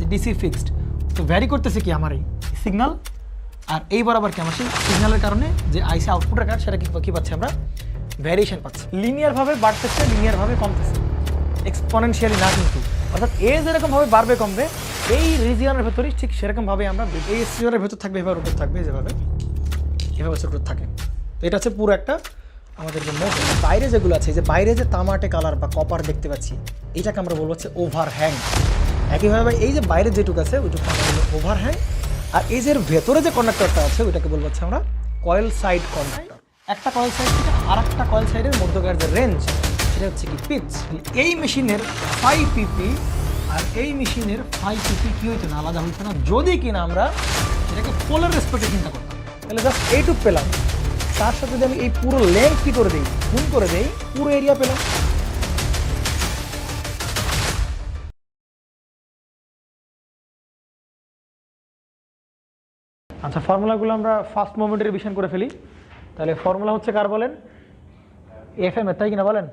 যে DC fixed, তো vary করতেছে কি আমার এই সিগন্যাল, আর এই বরাবর কি আমার সেই সিগন্যালের কারণে যে আইসি আউটপুটের কারণে সেটা কী পাচ্ছি আমরা ভ্যারিয়েশন পাচ্ছি। লিনিয়ারভাবে বাড়তেছে, লিনিয়ারভাবে কমতেছে, এক্সপোনেনশিয়ালি না কিন্তু। অর্থাৎ এ যেরকমভাবে বাড়বে কমবে এই রিজিয়নের ভেতরেই ঠিক সেরকমভাবে আমরা এই রিজিয়নের ভেতর থাকবে, এভাবে রোটেট থাকবে, যেভাবে এভাবে রোটেট থাকে। তো এটা হচ্ছে পুরো একটা আমাদের যে মোট বাইরে যেগুলো আছে, যে বাইরে যে তামাটে কালার বা কপার দেখতে পাচ্ছি, এটাকে আমরা বলবো হচ্ছে ওভারহ্যাং। একইভাবে এই যে বাইরে যেটুকু আছে ওইটুকু আমরা বলবো ওভারহ্যাং, আর এই যে ভেতরে যে কন্ডাক্টরটা আছে ওইটাকে বলবো হচ্ছে আমরা কয়েল সাইড কন্ডাক্টর। একটা কয়েল সাইড থেকে আর একটা কয়েল সাইডের মধ্যকার যে রেঞ্জ সেটা হচ্ছে কি পিচ। এই মেশিনের 5 pp আর এই মেশিনের 5 pp কী হইতো না, আলাদা হইতো না যদি কিনা আমরা এটাকে পোলার রেসপেক্টে চিন্তা করতাম। তাহলে জাস্ট এইটুক পেলাম, তার সাথে যদি আমি এই পুরো লেন্থ কী করে দিই, গুণ করে দেই, পুরো এরিয়া পেলাম। আচ্ছা, ফর্মুলাগুলো আমরা ফার্স্ট মোমেন্টের রিভিশন করে ফেলি। তাহলে ফর্মুলা হচ্ছে কার বলেন, এফএম এর, তাই কিনা বলেন?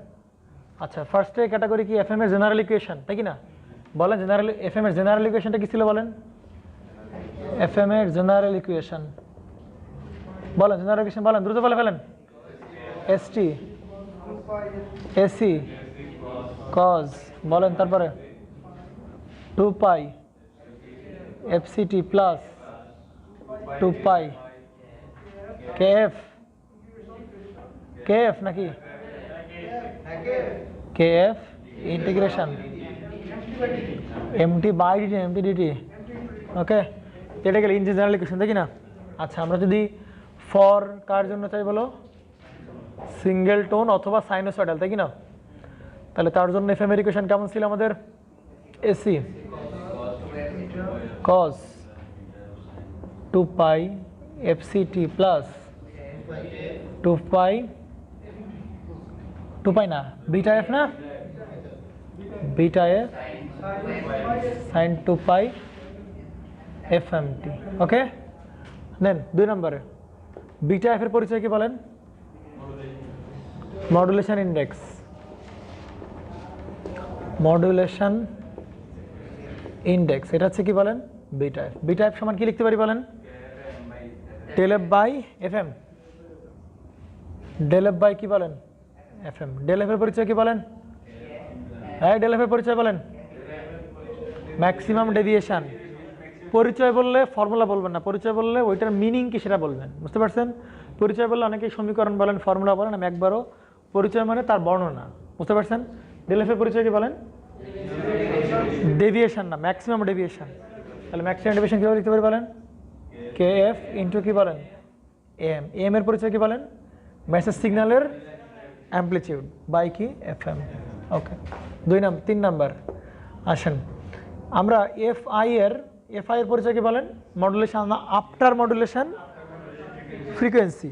আচ্ছা, ফার্স্টে ক্যাটাগরি কি এফএম এর জেনারেল ইকুয়েশন, তাই কিনা বলেন? জেনারেল এফএম এর জেনারেল ইকুয়েশনটা কি ছিল বলেন? এফএম এর জেনারেল ইকুয়েশন বলেন, জেনারেল ইকুয়েশন বলেন, দ্রুত বলে ফেলেন। এসটি এসি কজ বলেন, তারপরে 2 pi FCT plus 2 pi KF, KF নাকি KF integration MT by DT, MT DT. Okay, এটা গেলে ইন জেনারেল ইকুয়েশন, তাই না? আচ্ছা, আমরা যদি ফর কার জন্য চাই বলো, সিঙ্গেল টোন অথবা সাইনোসয়েডাল, তাই কি না? তাহলে তার জন্য এফএম এর ইকুয়েশন কেমন ছিল আমাদের? AC cause 2 pi FCT plus 2 পাই না বিটা এফ, না বিটা এফ সাইন 2 পাই এফএমটি। ওকে, দেন 2 নম্বরে বিটা এফ এর পরিচয় কি বলেন? মডুলেশন ইন্ডেক্স, মডুলেশন ইন্ডেক্স, এটা হচ্ছে কি বলেন? Beta F. বিটা এফ সমান কি লিখতে পারি বলেন? Del F by FM, del F by কি বলেন? এফএম। ডেল এফ এর পরিচয় কি বলেন? হ্যাঁ, ডেল এফ এর পরিচয় বলেন? Maximum deviation. পরিচয় বললে ফর্মুলা বলবেন না, পরিচয় বললে ওইটার মিনিং কি সেটা বলবেন, বুঝতে পারছেন? পরিচয় বললে অনেকেই সমীকরণ বলেন, ফর্মুলা বলেন, আমি একবারও পরিচয় মানে তার বর্ণনা, বুঝতে পারছেন? ডেল এফ এর পরিচয় কি বলেন? ডেভিয়েশন না, ম্যাক্সিমাম ডেভিয়েশন। তাহলে ম্যাক্সিমাম ডেভিয়েশন কীভাবে লিখতে পারি বলেন? কে এফ ইন্টু কি বলেন? এম। এম এর পরিচয় কি বলেন? মেসেজ সিগন্যালের অ্যাম্পলিটিউড বাই কি এফএম। ওকে, 3 নাম্বার আসেন, আমরা এফআই এর পরিচয় কি বলেন? Modulation after modulation frequency.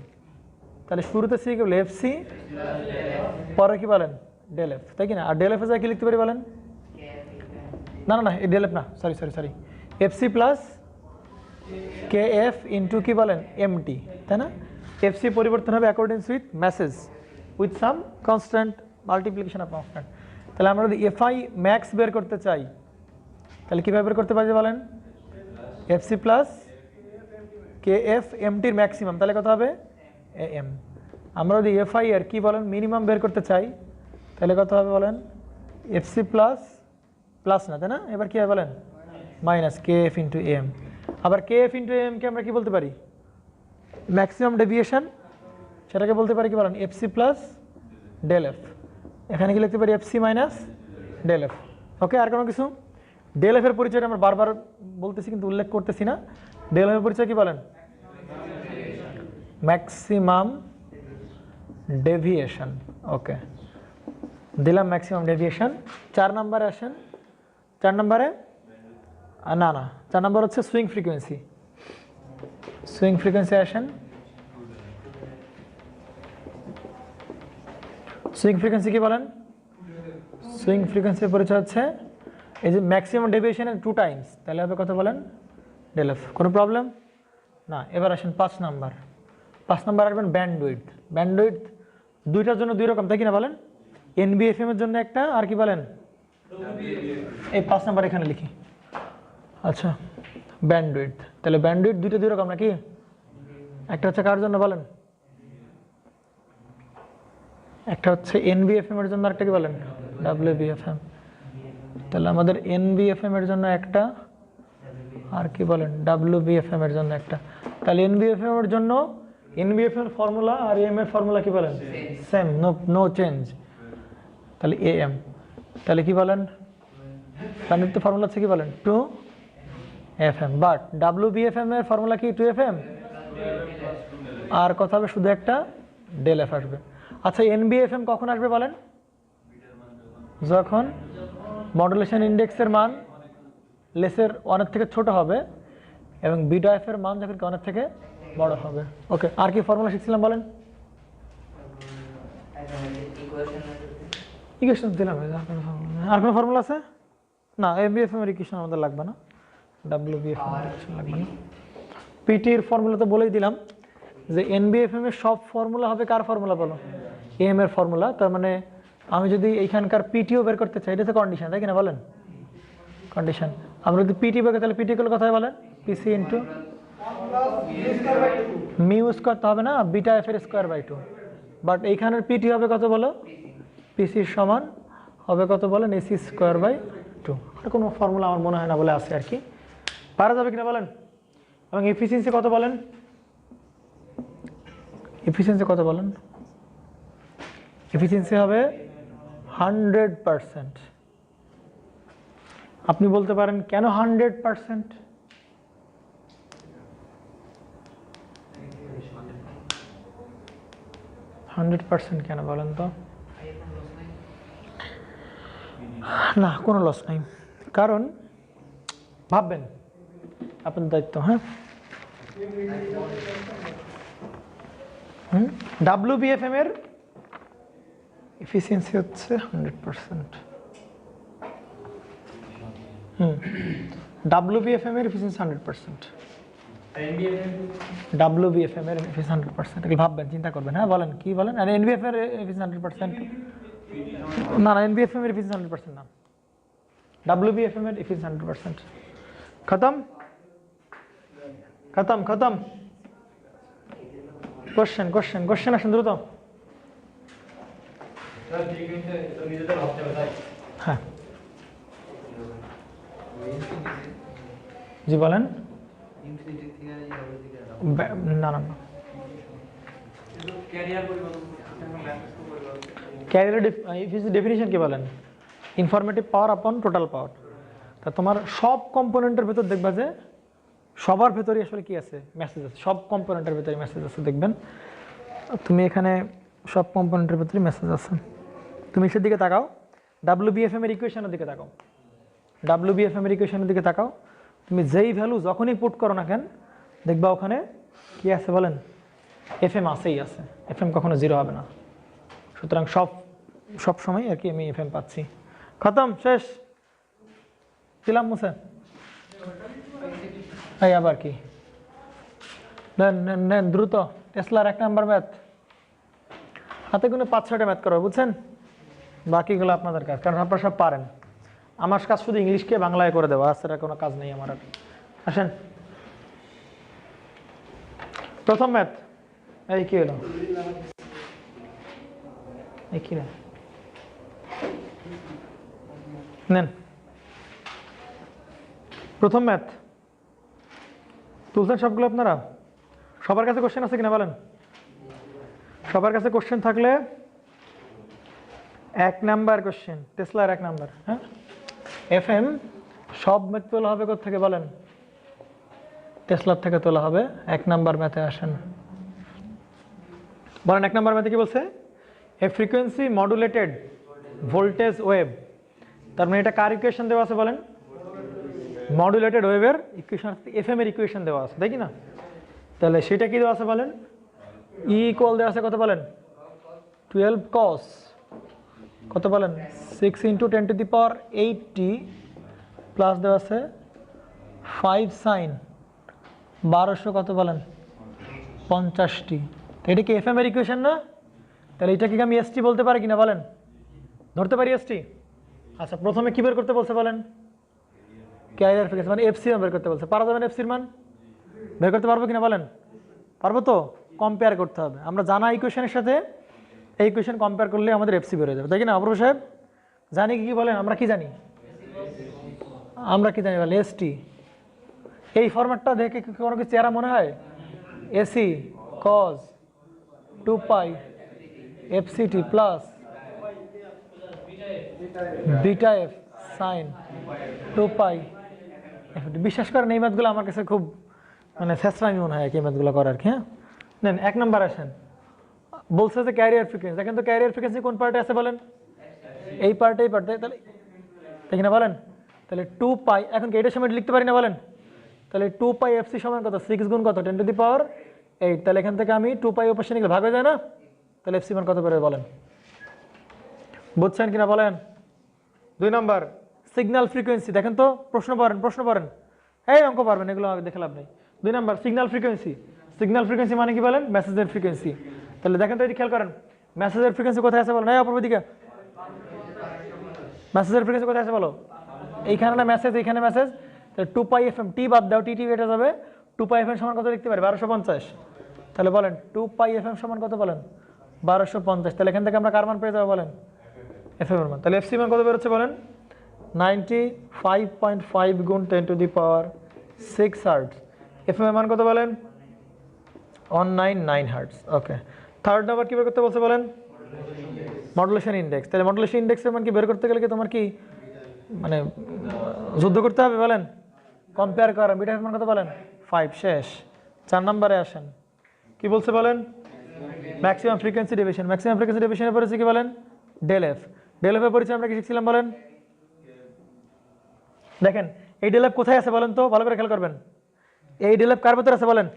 তাহলে শুরুতে সি কি বলে? এফসি, পরে কি বলেন? ডেল এফ, তাই কি না? আর ডেল এফ এ কি লিখতে পারি বলেন? না না না, এই ডেল এফ না, sorry FC plus K F into কি বলেন? এমটি, তাই না? এফসি পরিবর্তন হবে accordance with message with some constant multiplication of constant. তাহলে আমরা যদি এফআই ম্যাক্স বের করতে চাই তাহলে কীভাবে বের করতে পারি বলেন? এফসি প্লাস কে এফ এমটির ম্যাক্সিমাম, তাহলে কত হবে? A M. আমরা যদি এফআই এর কি বলেন মিনিমাম বের করতে চাই তাহলে কত হবে বলেন? এফসি প্লাস না, তাই না? এবার কী হবে বলেন? Minus k F into m. আবার কে এফ ইন্টু এমকে আমরা কি বলতে পারি? ম্যাক্সিমাম ডেভিয়েশন, সেটাকে বলতে পারি কি বলেন? FC plus del F. এখানে কি লিখতে পারি? FC minus del F. Okay, আর কোনো কিছু? ডেল এফ এর পরিচয়টা আমরা বারবার বলতেছি কিন্তু উল্লেখ করতেছি না। ডেল এফ এর পরিচয় কি বলেন? Maximum deviation. ওকে, দিলাম ম্যাক্সিমাম ডেভিয়েশন। 4 নম্বরে আসেন। 4 নম্বরে না 4 নম্বর হচ্ছে সুইং ফ্রিকোয়েন্সি। সুইং ফ্রিকোয়েন্সি আসেন। সুইং ফ্রিকোয়েন্সি কি বলেন? সুইং ফ্রিকোয়েন্সির পরিচয় হচ্ছে এই যে ম্যাক্সিমাম ডেভিয়েশনের 2 টাইমস, তাহলে হবে কত বলেন? Del F. কোনো প্রবলেম না। এবার আসেন 5 নাম্বার। 5 নাম্বার আসবেন ব্যান্ডউইডথ। ব্যান্ডউইডথ দুইটার জন্য 2 রকম, তাই কিনা বলেন? এনবিএফএম এর জন্য একটা, আর কি বলেন? এই 5 নাম্বার এখানে লিখি। আচ্ছা ব্যান্ডউইডথ, তাহলে ব্যান্ডউইডথ দুই রকম নাকি? একটা হচ্ছে কার জন্য বলেন? একটা হচ্ছে এনবিএফএম এর জন্য, আরেকটা কি বলেন? ডাব্লিউবিএফএম। তাহলে আমাদের এনবিএফএম এর জন্য একটা, আর কি বলেন ডাব্লিউবিএফএম এর জন্য একটা। তাহলে এনবিএফএম এর জন্য এনবিএফএম এর ফর্মুলা আর এম এর ফর্মুলা কি বলেন? Same, no change. তাহলে এএম, তাহলে কি বলেন? ব্যান্ডউইডথ ফর্মুলা হচ্ছে কি বলেন? 2FM, বাট ডাব্লিউবিএফএম এর ফর্মুলা কি 2FM, আর কথা হবে শুধু একটা ডেল এফ আসবে। আচ্ছা এনবিএফএম কখন আসবে বলেন? যখন মডুলেশন ইন্ডেক্সের মান লেসের 1 থেকে ছোট হবে এবং বিটা এফ এর মান যখন 1 থেকে বড় হবে। ওকে, আর কি ফর্মুলা শিখছিলাম বলেন? ইকুয়েশন দিলাম, আর কোনো ফর্মুলা আছে? না, এনবিএফএম এর ইকুয়েশন আমাদের লাগবে না, ডাব্লিউবিএফএম এর ইকুয়েশন লাগবে। পিটির ফর্মুলা তো বলেই দিলাম যে এনবিএফএম এর সব ফর্মুলা হবে কার ফর্মুলা বলো? এম এর ফর্মুলা। তার মানে আমি যদি এইখানকার পিটিও বের করতে চাই, এটা তো কন্ডিশন, তাই কিনা বলেন? কন্ডিশন। আমরা যদি পিটি বের তাহলে পিটি গুলো কথায় বলেন পিসি ইন্টু মিউ স্কোয়ার, তো হবে না বিটা এফ এর স্কোয়ার বাই 2। বাট এইখানের পিটি হবে কত বলো? পিসির সমান হবে কত বলেন? AC square by 2। আর কোনো ফর্মুলা আমার মনে হয় না বলে আছে আর কি, পারা যাবে কিনা বলেন? এবং এফিসিয়েন্সি কত বলেন? এফিসিয়েন্সি কত বলেন? এফিসিয়েন্সি হবে 100%। আপনি বলতে পারেন কেন 100%? কেন বলেন তো? না, কোনো লস নাই, কারণ ভাববেন আপনার দায়িত্ব। হ্যাঁ, ডাব্লিউবিএফএম এর এফিসিয়েন্সি হচ্ছে 100%। ডাব্লিউবিএফএম এর এফিসিয়েন্সি 100%। ডাব্লিউবিএফএম এর এফিসিয়েন্সি 100%। এগুলো ভাববেন, চিন্তা করবেন। হ্যাঁ বলেন, কি বলেন? আর এনবিএফ এর এফিসিয়েন্সি 100%? না, এনবিএফএম এর এফিসিয়েন্সি 100% না, ডাব্লিউবিএফএম এর এফিসিয়েন্সি 100%। খতম খতম খতম। কোশ্চেন আসেন দ্রুত। হ্যাঁ জি বলেন। না না না, ক্যারিয়ার ডেফিনিশন কি বলেন? ইনফরমেটিভ পাওয়ার আপন টোটাল পাওয়ার। তা তোমার সব কম্পোনেন্টের ভেতর দেখবা যে সবার ভেতরে আসলে কি আছে? মেসেজ আছে। সব কম্পোনেন্টের ভেতরে মেসেজ আছে, দেখবেন তুমি এখানে সব কম্পোনেন্টের ভেতরে মেসেজ আছে। তুমি এর দিকে তাকাও, ডাব্লিউবিএফএম এর ইকুয়েশনের দিকে তাকাও, ডাব্লিউবিএফএম এর ইকুয়েশনের দিকে তাকাও। তুমি যেই ভ্যালু যখনই পুট করো না কেন, দেখবা ওখানে কি আছে বলেন? এফএম আছেই আছে। এফএম কখনো জিরো হবে না। সুতরাং সব সময় আর কি আমি এফএম পাচ্ছি। খতম, শেষ। দিলাম মুছে। এই আবার কি? নেন দ্রুত। টেসলার 1 নাম্বার ম্যাথ হাতে গুনে 5-6টা ম্যাথ করো, বুঝছেন? বাকিগুলো আপনাদের কাজ, কারণ আপনারা সব পারেন। আমার কাজ শুধু ইংলিশকে বাংলায় করে দেওয়া, আসলে কোনো কাজ নেই আমার আর। আসেন, প্রথম ম্যাথ। এই কি হলো? এই কি নেন প্রথম ম্যাথ তুলছেন সবগুলো আপনারা? সবার কাছে কোশ্চেন আছে কিনা বলেন? সবার কাছে কোশ্চেন থাকলে 1 নাম্বার কোশ্চেন, টেসলার 1 নাম্বার। হ্যাঁ, এফএম সব ম্যাথ তোলা হবে কোথা থেকে বলেন? টেসলার থেকে তোলা হবে। 1 নাম্বার ম্যাথে আসেন, বলেন 1 নাম্বার ম্যাথে কি বলছে? এ ফ্রিকোয়েন্সি মডুলেটেড ভোল্টেজ ওয়েভ। তার মানে এটা কার ইকুয়েশন দেওয়া আছে বলেন? মডুলেটেড ওয়েভের ইকুয়েশন, এফএম এর ইকুয়েশন দেওয়া আছে, তাই কি না? তাহলে সেটা কি দেওয়া আছে বলেন? ই ইকুয়াল দেওয়া আছে কত বলেন? 12 cos কত বলেন? 6 × 10⁸ প্লাস দেওয়া আছে 5 sin 1200 কত বলেন? 50টি। এটা কি এফএম এর ইকুয়েশন না? তাহলে এটাকে কি আমি এসটি বলতে পারি কিনা বলেন? ধরতে পারি এসটি? আচ্ছা, প্রথমে কি বের করতে বলছে বলেন? ক্যারিয়ার ফ্রিকোয়েন্সি মানে এফসি মান বের করতে বলছে, পারা যাবে না এফসির মান? বের করতে পারবো কিনা বলেন? পারবো তো? কম্পেয়ার করতে হবে, আমরা জানা ইকুয়েশনের সাথে এই ইকুয়েশন কম্পেয়ার করলে আমাদের এফসি বের হয়ে যাবে, তাই কি না অপূর্ব সাহেব? জানি কি বলেন? আমরা কি জানি? আমরা কি জানি বলেন? এসটি। এই ফরম্যাটটা দেখে কোনো কিছু চেহারা মনে হয়? AC cause 2 pi FCT plus beta F sign 2 পাই। বিশ্বাস করেন এই ম্যাথগুলো আমার কাছে খুব মানে ফ্যাসলামি মনে হয় এই ম্যাথগুলো করার কি। হ্যাঁ নেন 1 নম্বর আসেন, বলছে যে ক্যারিয়ার ফ্রিকোয়েন্সি। দেখেন তো ক্যারিয়ার ফ্রিকোয়েন্সি কোন পার্টে আছে বলেন? এই পার্টে, এই পার্টে, তাহলে দেখি না বলেন? তাহলে 2 পাই, এখন কি এটার সময় লিখতে পারি না বলেন? তাহলে 2 পাই এফসি সমান কত? 6 গুণ কত? 10 টু দি পাওয়ার 8। তাহলে এখান থেকে আমি 2 পাই অপারেশন নিলে ভাগ হয়ে যায় না? তাহলে এফসি মান কত করে বলেন? বুঝছেন কিনা বলেন? 2 নম্বর সিগন্যাল ফ্রিকোয়েন্সি। দেখেন তো, প্রশ্ন পড়েন, এই অঙ্ক পারবেন, এগুলো দেখে লাভ নেই। 2 নম্বর সিগন্যাল ফ্রিকোয়েন্সি। সিগন্যাল ফ্রিকোয়েন্সি মানে কি বলেন? মেসেজের ফ্রিকোয়েন্সি। তাহলে দেখেন তো, এটি খেয়াল করেন, মেসেজের ফ্রিকোয়েন্সি কোথায় আছে বলেন? এই অপূর্ব দিকে, মেসেজের ফ্রিকোয়েন্সি কোথায় আছে বলো? এইখানে না মেসেজ, এইখানে মেসেজ। তাহলে 2 পাই এফএম, টি বাদ দাও, টি এটা যাবে। 2 পাই এফএম সমান কত লিখতে পারি? 1250। তাহলে বলেন 2 পাই এফএম সমান কত বলেন? 1250। তাহলে এখান থেকে আমরা কার মান পেয়ে যাবো বলেন? এফএম এর মান। তাহলে এফসি মান কত বেরোচ্ছে বলেন? 95.5 গুণ 10 to the power 6 hertz. FM এর মান কত বলেন? 199 হার্টজ। ওকে, থার্ড নাম্বার কি বের করতে বলছে বলেন? Modulation index. তাহলে মডুলেশন ইন্ডেক্সের মান কি বের করতে গেলে কি তোমার কি মানে যুদ্ধ করতে হবে বলেন? কম্পেয়ার করেন। বিটা এফ মান কত বলেন? 5। শেষ। 4 নম্বরে আসেন, কি বলছে বলেন? Maximum frequency deviation. Maximum frequency ডেভিয়েশনের পরিচয় কি বলেন? Del F. ডেল এফ এর পরিচয় আমরা কি শিখছিলাম বলেন? দেখেন এই ডেল এফ কোথায় আছে বলেন তো, ভালো করে খেয়াল করবেন। এই ডেল এফ কার ভেতর আছে বলেন?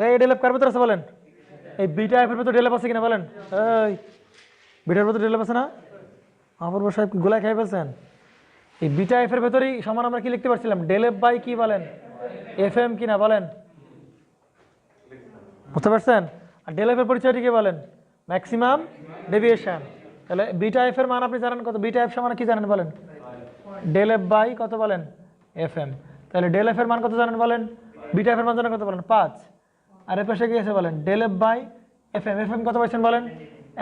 এই ডেল এফ কার ভেতর আছে বলেন? এই বিটা এফ এর ভেতর ডেল এফ আছে কিনা বলেন? এই বিটার ভেতর ডেল এফ আছে না? অপূর্ব সাহেব গোলায় খেয়ে ফেলছেন। এই বিটা এফ এর ভেতরেই সমান আমরা কি লিখতে পারছিলাম? ডেল এফ বাই কি বলেন? এফ এম কিনা বলেন? বুঝতে পারছেন? আর ডেল এফ এর পরিচয়টি কি বলেন? Maximum deviation. তাহলে বিটা এফ এর মান আপনি জানেন কত? বিটা এফ সমান কি জানেন বলেন? ডেল এফ বাই কত বলেন? F M. তাহলে ডেল এফ এর মান কত জানেন বলেন? বিটা এফ এর মান জানেন কত বলেন? 5। আর এর পাশে কি আছে বলেন? Del F by F m. F m কত পাইছেন বলেন?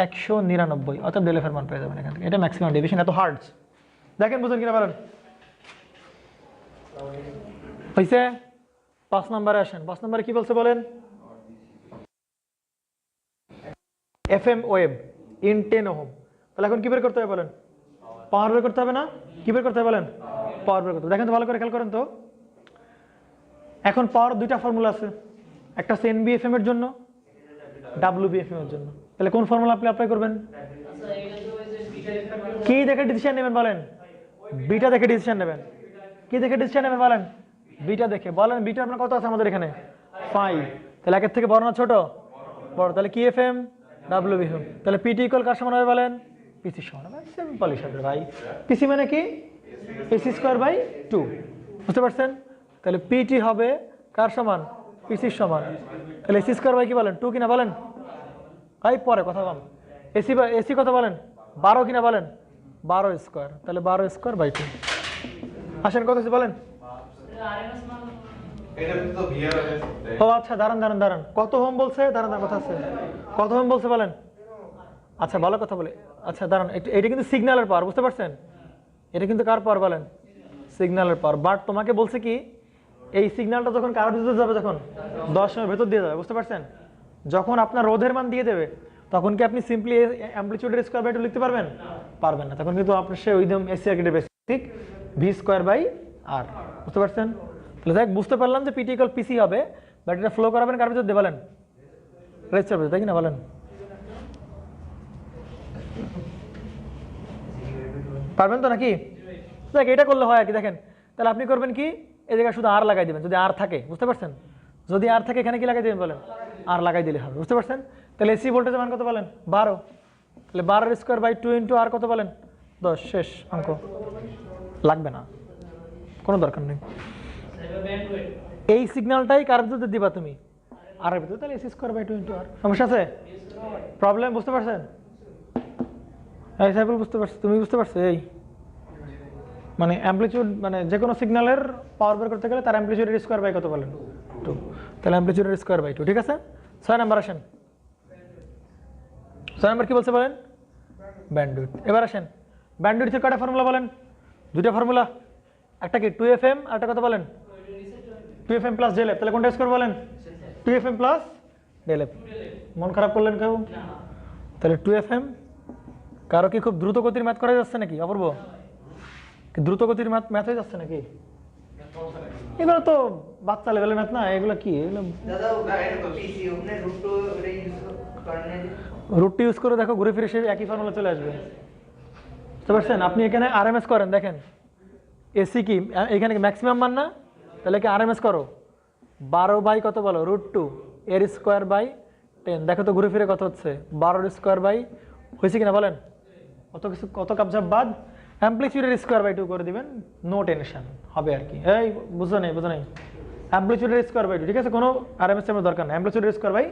199। অর্থাৎ ডেল এফ এর মান পেয়ে যাবেন এখান থেকে। এটা ম্যাক্সিমাম ডেভিয়েশন, এত হার্টজ। দেখেন বুঝুন কিনা বলেন? হয়েছে? 5 নম্বরে আসেন। 5 নম্বরে কি বলছে বলেন? FM wave in 10 ohm. তাহলে এখন কি বের করতে হবে বলেন? পাওয়ার বের করতে হবে না? কি বের করতে হবে বলেন? পাওয়ার বের করতে হবে। দেখেন তো ভালো করে খেয়াল করেন তো, এখন পাওয়ার দুইটা ফর্মুলা আছে, একটা হচ্ছে এনবিএফএম এর জন্য, ডাব্লিউবিএফএম এর জন্য। তাহলে কোন ফর্মুলা আপনি অ্যাপ্লাই করবেন? কি দেখে ডিসিশন নেবেন বলেন? বিটা দেখে ডিসিশন নেবেন। কি দেখে ডিসিশন নেবেন বলেন? বিটা দেখে। বলেন বিটা আপনার কত আছে আমাদের এখানে? 5। তাহলে একের থেকে বড় না ছোট? বড়। তাহলে কি এফএম? ডাব্লিউবিএফএম। তাহলে পিটি ইকুয়াল কার সমান হবে বলেন? পিসি সমান হবে। সিম্পল হিসাবে ভাই। পিসি মানে কি? পিসি স্কয়ার বাই 2। বুঝতে পারছেন? তাহলে পিটি হবে কার সমান? পিসির সমান। তাহলে এসি স্কয়ার বাই কি বলেন? 2 কিনা বলেন? ভাই পরে কথা বল। এসি কত বলেন? 12 কিনা বলেন? 12 স্কয়ার। তাহলে 12 স্কয়ার বাই 2। আসেন কত আছে বলেন? ও আচ্ছা, দাঁড়ান। কত ওহম বলছে? দাঁড়ান, কথা আছে। কত ওহম বলছে বলেন? আচ্ছা ভালো কথা বলে। আচ্ছা দাঁড়ান, এটা কিন্তু সিগন্যালের পাওয়ার, বুঝতে পারছেন? এটা কিন্তু কার পাওয়ার বলেন? সিগন্যালের পাওয়ার। বাট তোমাকে বলছে কি, এই সিগন্যালটা যখন কারোর ভিতর যাবে, যখন 10 সময় ভেতর দিয়ে যাবে, বুঝতে পারছেন? যখন আপনার রোধের মান দিয়ে দেবে, তখন কি আপনি সিম্পলি অ্যামপ্লিটিউডের স্কয়ার বাই 2 লিখতে পারবেন? পারবেন না। তখন কিন্তু আপনার সে ওইদম এসি সার্কিটের বেসিক ভি স্কয়ার বাই আর। বুঝতে পারছেন? তাহলে দেখ, বুঝতে পারলাম যে পিটি ইকুয়াল পিসি হবে, বাট এটা ফ্লো করাবেন কার ভিতর দিয়ে বলেন? রেজিস্টার ভিতর, তাই কি না বলেন? পারবেন তো নাকি? দেখ এটা করলে হয় আর কি। দেখেন তাহলে আপনি করবেন কি, এই জায়গায় শুধু আর লাগাই দেবেন যদি আর থাকে। বুঝতে পারছেন? যদি আর থাকে এখানে কি লাগাই দেবেন বলেন? আর লাগাই দিলে হবে। বুঝতে পারছেন? তাহলে এসি ভোল্টেজের মান কত বলেন? 12। তাহলে 12 স্কয়ার বাই 2 ইন্টু আর কত বলেন? 10। শেষ অঙ্ক। লাগবে না, কোনো দরকার নেই। এই সিগন্যালটাই কার ভিতরে দিবা তুমি? আর এর ভিতরে। তাহলে এসি স্কয়ার বাই 2 ইন্টু আর। সমস্যা আছে? প্রবলেম বুঝতে পারছেন? এই সাইফুল বুঝতে পারছো? তুমি বুঝতে পারছো? এই মানে অ্যাম্পলিটিউড মানে যে কোনো সিগন্যালের পাওয়ার বের করতে গেলে তার অ্যাম্পলিটিউডের স্কোয়ার বাই কত বলেন 2, তাহলে অ্যাম্পলিটিউডের স্কোয়ার বাই 2 ঠিক আছে। 6 নাম্বার আসেন, 6 নাম্বার কি বলছে বলেন ব্যান্ডউইথ। এবার আসেন ব্যান্ডউইথের কয়টা ফর্মুলা বলেন, দুইটা ফর্মুলা, একটা কি 2fm আর একটা কত বলেন 2fm প্লাস ডেল এফ, তাহলে কোনটা স্কোয়ার বলেন 2fm প্লাস ডেল এফ। মন খারাপ করলেন কেউ? তাহলে 2fm, কারো কি খুব দ্রুত গতির ম্যাথ করা যাচ্ছে নাকি অপূর্ব? কি দ্রুত গতির ম্যাথ হয়ে যাচ্ছে নাকি? এগুলো তো বাচ্চা লেভেলের ম্যাথ না, এগুলো কি এগুলো রুটটি ইউজ করে দেখো ঘুরে ফিরে সে একই ফর্মুলা চলে আসবে, বুঝতে পারছেন? আপনি এখানে আরএমএস করেন, দেখেন এসি কি এখানে ম্যাক্সিমাম মান না, তাহলে কি আরএমএস করো 12 বাই কত বলো √2 এর স্কোয়ার বাই 10, দেখো তো ঘুরে ফিরে কত হচ্ছে 12 স্কোয়ার বাই হয়েছে কিনা বলেন, কত কিছু কত কাপজাপ বাদ, অ্যাম্পলিটিউডের স্কোয়ার বাই 2 করে দিবেন, নো টেনশন হবে আর কি। এই বুঝো নেই অ্যাম্পলিটিউডের স্কোয়ার বাই 2 ঠিক আছে, কোনো আরএমএস এর দরকার নেই, অ্যাম্পলিটিউডের স্কোয়ার বাই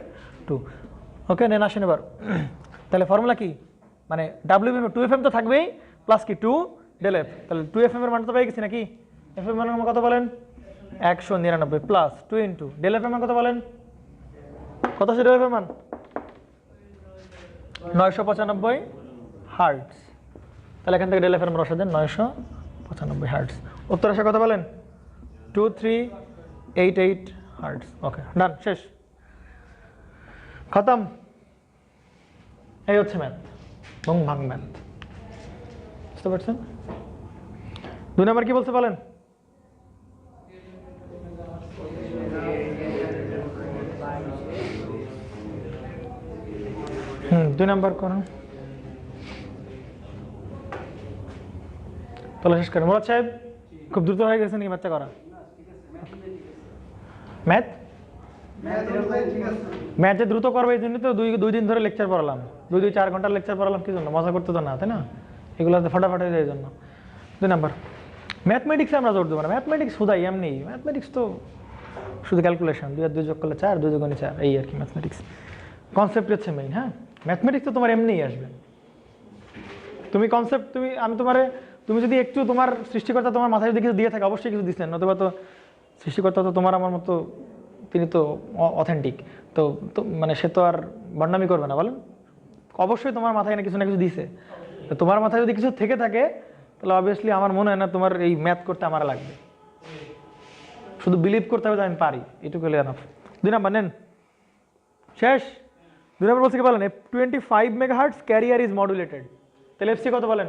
2। ওকে নেন আসেন এবার, তাহলে ফর্মুলা কি মানে WFM 2fm তো থাকবেই প্লাস কি 2 ডেল এফ, তাহলে 2fm এর মান তো পেয়ে গেছি নাকি, এফ এর মান কত বলেন 199 প্লাস 2 ইন্টু ডেল এফ এর মান কত বলেন, কত আছে ডেল এফ এর মান 995 হার্টজ, তাহলে এখান থেকে ডেল এফ এর মান বসা দেন 995 হার্টজ, উত্তর আসে কত বলেন 2388 হার্টজ। ওকে ডান, শেষ, খতম। এই হচ্ছে ম্যাথ, বং ভাং ম্যাথ, বুঝতে পারছেন? 2 নাম্বার কি বলছে বলেন, দুই নাম্বার করুন, তাহলে শেষ করেন। মুরাদ সাহেব খুব দ্রুত হয়ে গেছে নাকি ম্যাথটা করা? ম্যাথে দ্রুত করবে এই জন্য তো দুই দিন ধরে লেকচার পড়ালাম, 4 ঘন্টার লেকচার পড়ালাম, কি জন্য? মজা করতে তো না, তাই না? এগুলো ফটাফট হয়ে যায় এই জন্য। 2 নাম্বার ম্যাথমেটিক্সে আমরা জোর দেবো না, ম্যাথমেটিক্স শুধাই এমনি, ম্যাথমেটিক্স তো শুধু ক্যালকুলেশন, 2 আর 2 যোগ করলে 4, 2 দুগুণে 4, এই আর কি ম্যাথমেটিক্স, কনসেপ্ট হচ্ছে মেইন। হ্যাঁ ম্যাথমেটিক্স তো তোমার এমনিই আসবে, তুমি কনসেপ্ট তুমি যদি একটু তোমার সৃষ্টিকর্তা তোমার মাথায় যদি কিছু দিয়ে থাকে অবশ্যই কিছু দিচ্ছেন, নতুবা তো সৃষ্টিকর্তা তো তোমার আমার মতো, তিনি তো অথেন্টিক, তো মানে সে তো আর বদনামি করবে না, বলেন? অবশ্যই তোমার মাথায় না কিছু দিছে, তো তোমার মাথায় যদি কিছু থেকে থাকে তাহলে অবভিয়াসলি আমার মনে হয় না তোমার এই ম্যাথ করতে আমার লাগবে, শুধু বিলিভ করতে হবে যে আমি পারি, এটুকু হলে এনাফ। 2 নাম্বার নেন, শেষ। 2 নাম্বার বলছে কি বলেন, 25 মেগাহার্টজ ক্যারিয়ার ইজ মডুলেটেড, তাহলে এফসি কত বলেন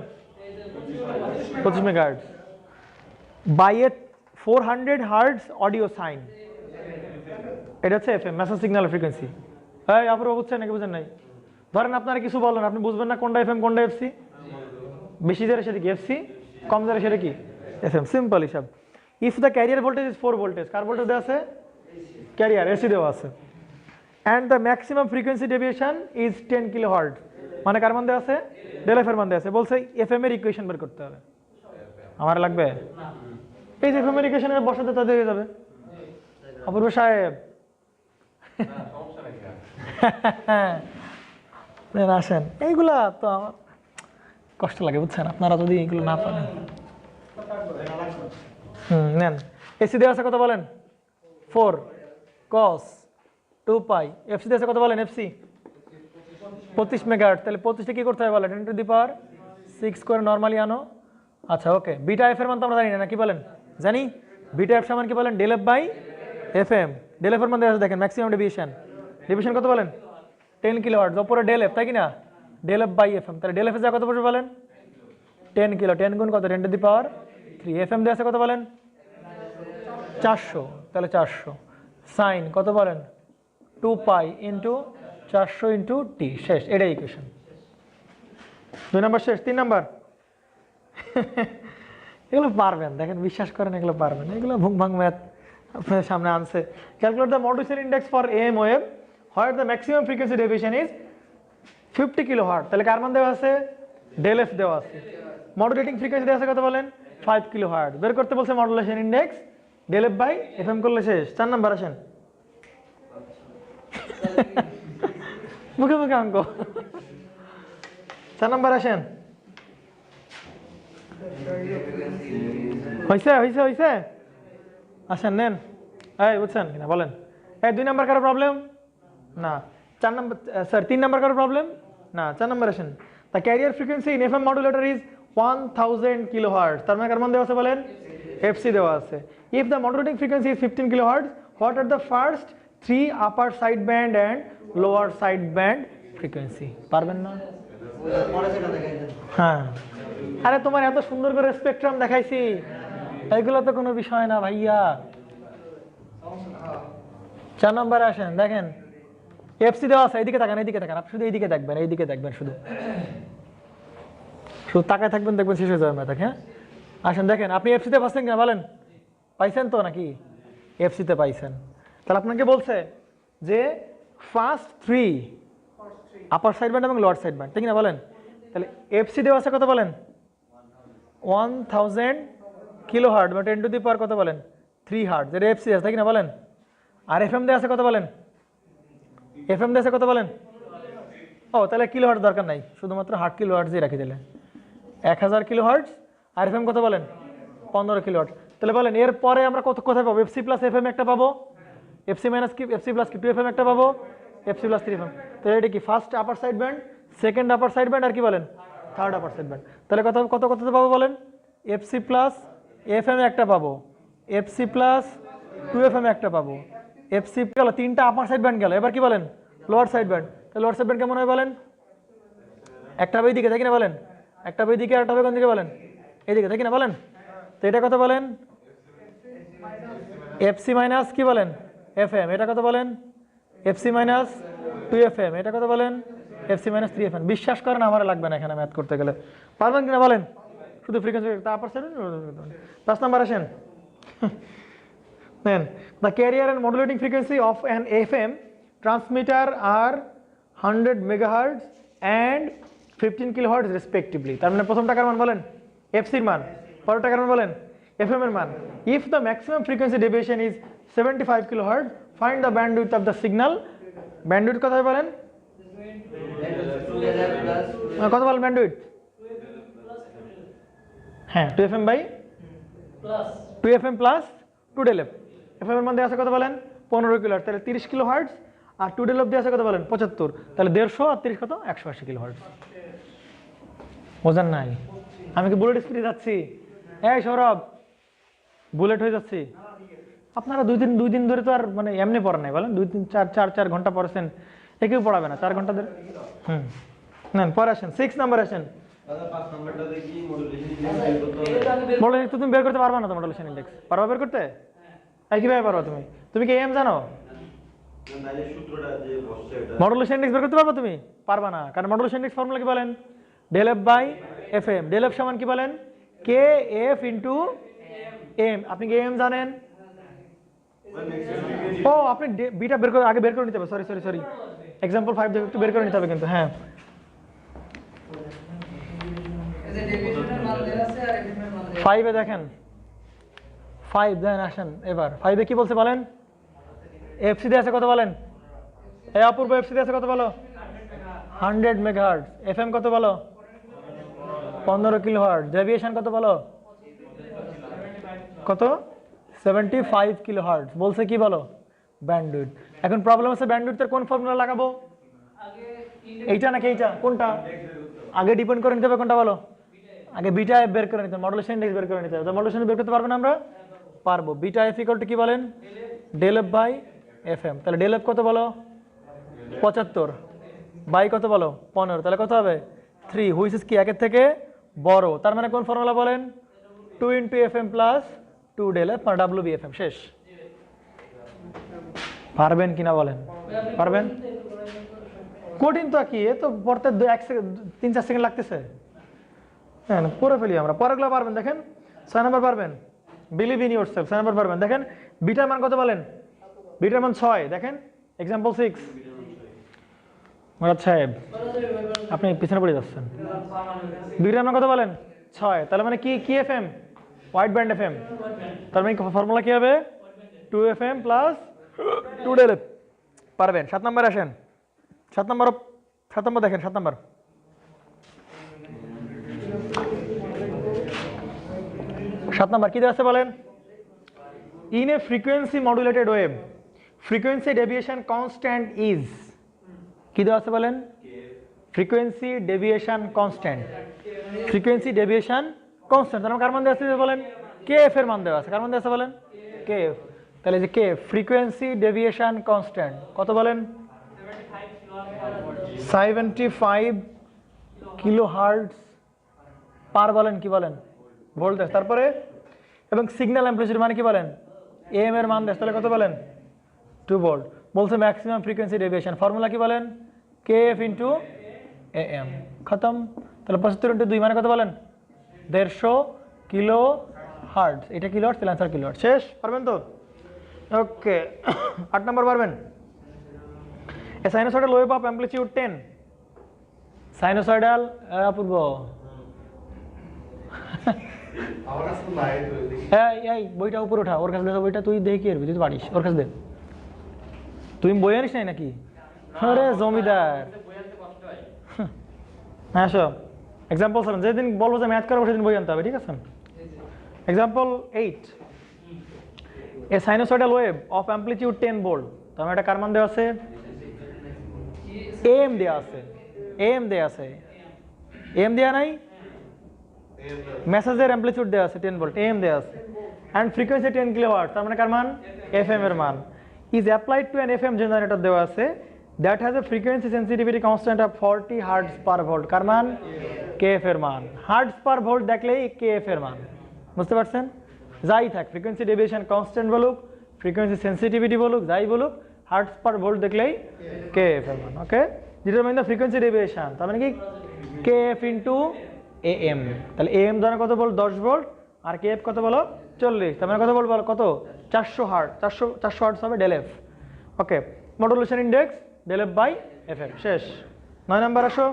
25 megahertz by a 400 hertz audio sine, এটা হচ্ছে এফএম মেসেজ সিগন্যাল ফ্রিকোয়েন্সি। হ্যাঁ আপনারা বুঝছেন নাকি বুঝেন নাই? ধরেন আপনারা কিছু বলেন, আপনি বুঝবেন না কোনটা এফএম কোনটা এফসি, বেশি যারা সেটা কি এফসি, কম যারা সেটা কি এফএম, সিম্পল হিসাব। If the career voltage is 4 voltage, car voltage দেওয়া আছে ক্যারিয়ার এসি দেওয়া আছে, and the maximum frequency deviation is 10 kilohertz, মানে কার মান দেওয়া আছে ডেল এফ এর মান দেওয়া আছে, বলছে এফএম এর ইকুয়েশন বের করতে হবে, আমার লাগবে এই যে এফএম এর ইকুয়েশন বসাতে তাদের হয়ে যাবে। অপূর্ব সাহেব আসেন, এইগুলা তো আমার কষ্ট লাগে বুঝছেন, আপনারা যদি এইগুলো না পারেন। নেন, এসি দেওয়া আছে কত বলেন 4 cos 2 পাই, এফসি দেওয়া আছে কত বলেন এফসি 25 মেগাহার্টজ, তাহলে 25টা কি করতে হবে বলেন 10 টু দি পাওয়ার 6 করে নরমালি আনো। আচ্ছা ওকে, বিটা এফ এর মান তো আমরা জানি না কি বলেন, জানি বিটা এফ সমান কি বলেন del F by F M, del f এর মান দেওয়া আছে দেখেন ম্যাক্সিমাম ডেভিয়েশন কত বলেন 10 কিলোহার্টজ, উপরে ডেল এফ তাই কি না, del F by F M, তাহলে ডেল এফ এর যা কত বসে বলেন 10 কিলো, 10 গুণ কত 10 to the power 3, f m দেওয়া আছে কত বলেন 400, তাহলে 400 সাইন কত বলেন 2 পাই ইন্টু 400 ইন্টু টি, শেষ, এটাই ইকুয়েশন। 2 নাম্বার শেষ। 3 নাম্বার এগুলো পারবেন, দেখেন বিশ্বাস করেন এগুলো পারবেন, এগুলো ভুং ভাং ম্যাথ আপনাদের সামনে আনছে। Calculate the modulation index for M wave where the maximum frequency deviation is 50 kilohertz, তাহলে কার মান দেওয়া আছে ডেল এফ দেওয়া আছে, মডুলেটিং ফ্রিকোয়েন্সি দেওয়া আছে কত বলেন 5 কিলোহার্টজ, বের করতে বলছে modulation index del F by F m করলে শেষ। 4 নাম্বার আসেন, মুখে মুখে অঙ্ক। 4 নাম্বার আসেন, হয়েছে হয়েছে হয়েছে আসেন নেন এই বুঝছেন কিনা বলেন এই 2 নাম্বার কারো প্রবলেম না 4 নাম্বার স্যার 3 নাম্বার কারো প্রবলেম না 4 নাম্বার আসেন the career frequency in FM modulator is 1000 kilohertz তার মানে কার মান দেওয়া আছে বলেন এফসি দেওয়া আছে if the modulating frequency is 15 kilohertz what are the first 3 upper side band and lower side band frequency পারবেন না হ্যাঁ আরে তোমার এত সুন্দর করে স্পেকট্রাম দেখাইছি এগুলো তো কোনো বিষয় না ভাইয়া 4 নম্বরে আসেন দেখেন এফসি দেওয়া আছে এইদিকে তাকান আপনি শুধু এইদিকে দেখবেন শুধু তাকায় থাকবেন দেখবেন শেষ হয়ে যাবে ম্যাথ হ্যাঁ আসেন দেখেন আপনি এফসিতে পাচ্ছেন কিনা বলেন পাইছেন তো নাকি এফসিতে পাইছেন তাহলে আপনাকে বলছে যে ফার্স্ট 3 আপার সাইড ব্যান্ড এবং লোয়ার সাইড ব্যান্ড ঠিক না বলেন তাহলে এফসি দেওয়া আছে কত বলেন 1000 কিলোহার্টজ বা 10 টু দি পাওয়ার কত বলেন 3 হার্টজ এর এফসি আছে ঠিক না বলেন আর এফএম দেওয়া আছে কত বলেন এফএম দেওয়া আছে কত বলেন ও তাহলে কিলোহার্টজ দরকার নাই শুধুমাত্র হার্ট কিলোহার্টজই রাখি দিলে 1000 কিলোহার্টজ আর এফএম কত বলেন 15 কিলোহার্টজ তাহলে বলেন এর পরে আমরা কোথায় পাবো এফসি প্লাস এফএম একটা পাবো এফসি মাইনাস কি এফসি প্লাস কি 2 এফএম একটা পাবো এফসি প্লাস 3 এফএম তাহলে এটা কি first upper side band second upper side band আর কি বলেন থার্ড আপার সাইড ব্যান্ড তাহলে কত কত কত পাবো বলেন এফসি প্লাস এফএম একটা পাবো এফসি প্লাস 2 এফএম একটা পাবো এফসি গেল 3টা আপার সাইড ব্যান্ড গেল এবার কি বলেন লোয়ার সাইড ব্যান্ড তাহলে লোয়ার সাইড ব্যান্ড কেমন হয় বলেন একটা হবে এইদিকে তাই কিনা বলেন একটা হবে এইদিকে আর একটা হবে কোন দিকে বলেন এইদিকে তাই কিনা বলেন তো এটা কত বলেন এফসি মাইনাস কি বলেন এফএম এটা কত বলেন এফসি মাইনাস 2 এফএম এটা কত বলেন এফসি মাইনাস 3 এফএম বিশ্বাস করেন আমার লাগবে না এখানে ম্যাথ করতে গেলে পারবেন কিনা বলেন শুধু ফ্রিকোয়েন্সি আপার সাইড 5 নাম্বার আসেন Then the carrier and modulating frequency of an FM transmitter are 100 megahertz and 15 kilohertz respectively. তার মানে প্রথম টাকার মান বলেন FC এর মান পরের টাকার মান বলেন FM এর মান if the maximum frequency deviation is 75 kilohertz find the bandwidth of the signal bandwidth কত হয় বলেন কত বলেন bandwidth হ্যাঁ 2FM by 2FM plus 2 delf FM এর মান দেওয়া আছে কত বলেন 15 কিলোহার্টজ তাহলে 30 কিলোহার্টজ আর 2 ডেলফ দেওয়া আছে কত বলেন 75 তাহলে 150 আর 30 কত 180 কিলোহার্টজ বোঝেন নাই আমি কি বুলেট স্পিডে যাচ্ছি এই সৌরভ বুলেট হয়ে যাচ্ছি আপনারা দুই দিন ধরে তো আর মানে এমনি পড়া নাই বলেন 2-3-4 ঘন্টা পড়াছেন একেও পড়াবে না 4 ঘন্টা ধরে নেন পরে আসেন 6 নাম্বার আসেন দাদা 5 নাম্বারটা দেখি মডুলেশন ইনডেক্স মডুলেশন তুমি বের করতে পারবা না তো মডুলেশন ইনডেক্স পারবা বের করতে কিভাবে পারো তুমি কি এম জানো মডুলেশন ইনডেক্স বের করতে পারবে তুমি পারবা না কারণ মডুলেশন ইনডেক্স ফর্মুলা কি বলেন del f by fm del f সমান কি বলেন k f into m আপনি কি m জানেন ও আপনি বিটা বের করে আগে বের করে নিতে হবে সরি एग्जांपल 5 দেখো একটু বের করে নিতে হবে কিন্তু হ্যাঁ এই যে ডেভিয়েশনের মান দেয়া আছে আর fm এর মান দেয়া 5 এ দেখেন 5 দেন আসেন এবার 5 এ কি বলছে বলেন এফসি দেয়া আছে কত বলেন এই অপূর্ব এফসি দেয়া আছে কত বলো 100 মেগাহার্টজ এফএম কত বলো 15 কিলোহার্টজ ডেভিয়েশন কত বলো কত 75 কিলোহার্টজ বলছে কি বলো ব্যান্ডউইডথ এখন প্রবলেম আছে ব্যান্ডউইডথের কোন ফর্মুলা লাগাবো আগে এইটা নাকি এইটা কোনটা আগে ডিপেন্ড করে নিতে হবে কোনটা বলো আগে বিটা এফ বের করে নিতে হবে মডুলেশন ইনডেক্স বের করে নিতে হবে তো মডুলেশন বের করতে পারবেন আমরা পারবো বিটা এফ ইকুয়াল টু কি বলেন del f বাই fm তাহলে del f কত বলো 75 বাই কত বলো 15 তাহলে কত হবে 3 হুইচ ইজ কি একের থেকে বড় তার মানে কোন ফর্মুলা বলেন 2 * fm + 2 del f আর wbfm শেষ পারবেন কিনা বলেন পারবেন কঠিন তো কি এ তো পড়তে 3-4 সেকেন্ড লাগতেছে হ্যাঁ পুরো ফেলি আমরা পরেরগুলো পারবেন দেখেন 6 নাম্বার পারবেন বিলিভ ইন ইয়োরসেলফ 6 নাম্বার পারবেন দেখেন বিটার মান কত বলেন বিটার মান 6 দেখেন एग्जांपल 6 মুরাদ সাহেব আপনি পিছনে পড়ে যাচ্ছেন বিটার মান কত বলেন 6 তাহলে মানে কি এফএম হোয়াইট ব্যান্ড এফএম তার মানে ফর্মুলা কি হবে 2fm + 2 del f পারবেন 7 নাম্বার আসেন 7 নাম্বার দেখেন 7 নাম্বার 7 নাম্বার কি দেওয়া আছে বলেন? In a frequency modulated wave frequency deviation constant is, কি দেওয়া আছে বলেন? Frequency deviation constant, frequency deviation constant, তার মানে কার মান দেওয়া আছে বলেন? কেএফ এর মান দেওয়া আছে, কার মান দেওয়া আছে বলেন? কেএফ। তাহলে যে কেএফ ফ্রিকোয়েন্সি ডেভিয়েশন কনস্ট্যান্ট কত বলেন? 75 কিলোহার্টজ পার বলেন, কি বলেন? ভোল্টেজ। তারপরে এবং সিগন্যাল অ্যাম্পলিটিউড মানে কি বলেন? এম এর মান দেশ, তাহলে কত বলেন? 2 ভোল্ট। বলছে ম্যাক্সিমাম ফ্রিকোয়েন্সি ডেভিয়েশন, ফর্মুলা কি বলেন? KF into AM. খতম। তাহলে 75 ইন্টু 2 মানে কত বলেন? 150 কিলো হার্টজ। এটা কিলো হার্টজ, তাহলে অ্যান্সার কিলো হার্টজ। শেষ? পারবেন তো? ওকে। 8 নম্বর পারবেন? A sinusoidal wave of amplitude 10, sinusoidal অপূর্ব এই বইটা উপরে ওঠা, ওর কাছে দে বইটা, তুই দেখে কি করবি? তুই তো পারিস, ওর কাছে দে। তুই বই আনিস নাই নাকি? আরে জমিদার। হ্যাঁ আসো। এক্সাম্পল 7, যেদিন বলবো যে ম্যাথ করবো সেদিন বই আনতে হবে, ঠিক আছে? Example 8, A sinusoidal wave of amplitude 10 volt, তো আমার একটা কার মান দেওয়া আছে? এম দেওয়া আছে, এম দেওয়া আছে, এম দেওয়া নাই? মেসেজের অ্যাম্পলিটিউড দেওয়া আছে 10 ভোল্ট, এম দেওয়া আছে, অ্যান্ড ফ্রিকোয়েন্সি 10 কিলোওয়াট, তার মানে কার মান? এফএম এর মান। Is applied to an FM generator দেওয়া আছে that has a frequency sensitivity constant of 40 hertz per volt, কার মান? কেএফ এর মান। হার্টজ পার ভোল্ট দেখলেই কেএফ এর মান, বুঝতে পারছেন? যাই থাক, ফ্রিকোয়েন্সি ডেভিয়েশন কনস্ট্যান্ট বলুক, ফ্রিকোয়েন্সি সেন্সিটিভিটি বলুক, যাই বলুক, হার্টজ পার ভোল্ট দেখলেই কেএফ এর মান। Okay, determine the frequency deviation, তার মানে কি? KF into AM. তাহলে এএম ধরে কত ভোল্ট? 10 ভোল্ট। আর কেএফ কত বলো? 40। তার মানে কত ভোল্ট বলো? কত? 400 হার্টজ। 400 হার্টজ হবে del F. Okay, modulation index del F by FM. শেষ। 9 নাম্বার আসো।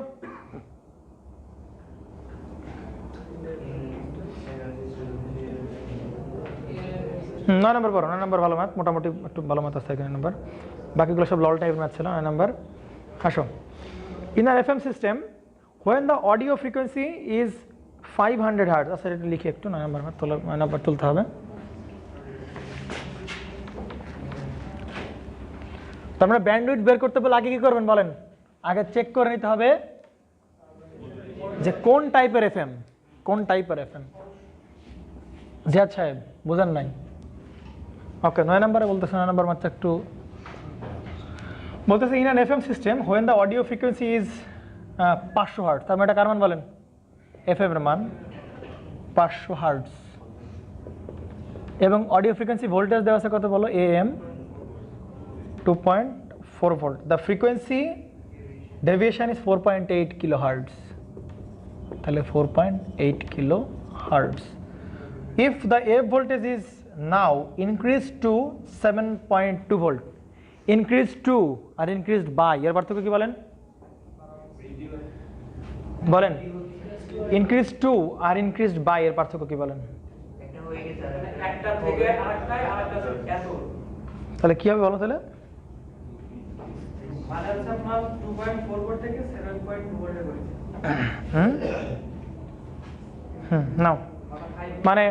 নয় নম্বর পড়ো। 9 নম্বর ভালো ম্যাথ, মোটামুটি একটু ভালো ম্যাথ আছে এখানে নাম্বার, বাকিগুলো সব লল টাইপের ম্যাথ ছিল। 9 নম্বর আসো। ইন আর FM system when the audio frequency is 500 hertz, আচ্ছা এটা লিখে একটু 9 নম্বর ম্যাথ তোলা, 9 নম্বর তুলতে হবে। তো আমরা ব্যান্ডউইথ বের করতে বলে আগে কি করবেন বলেন? আগে চেক করে নিতে হবে যে কোন টাইপের এফএম, কোন টাইপের এফএম। জিয়াদ সাহেব বুঝেন নাই? ওকে, 9 নম্বরে বলতেছে, 9 নম্বর মাত্র একটু বলতেছে in an FM system when the audio frequency is 500 hertz, তার মানে এটা কার মান বলেন? এফএম এর মান 500 হার্টজ, এবং অডিও ফ্রিকোয়েন্সি ভোল্টেজ দেওয়া আছে কত বলো? AM 2.4 volt. The frequency deviation is 4.8 kilo hertz, তাহলে 4.8 kilo hertz. If the F voltage is now increase to 7.2 volt, increase to আর ইনক্রিজড বাই এর পার্থক্য কি বলেন? বলেন, ইনক্রিজ টু আর ইনক্রিজড বাই এর পার্থক্য কি বলেন? তাহলে কি হবে বলো? তাহলে নাও মানে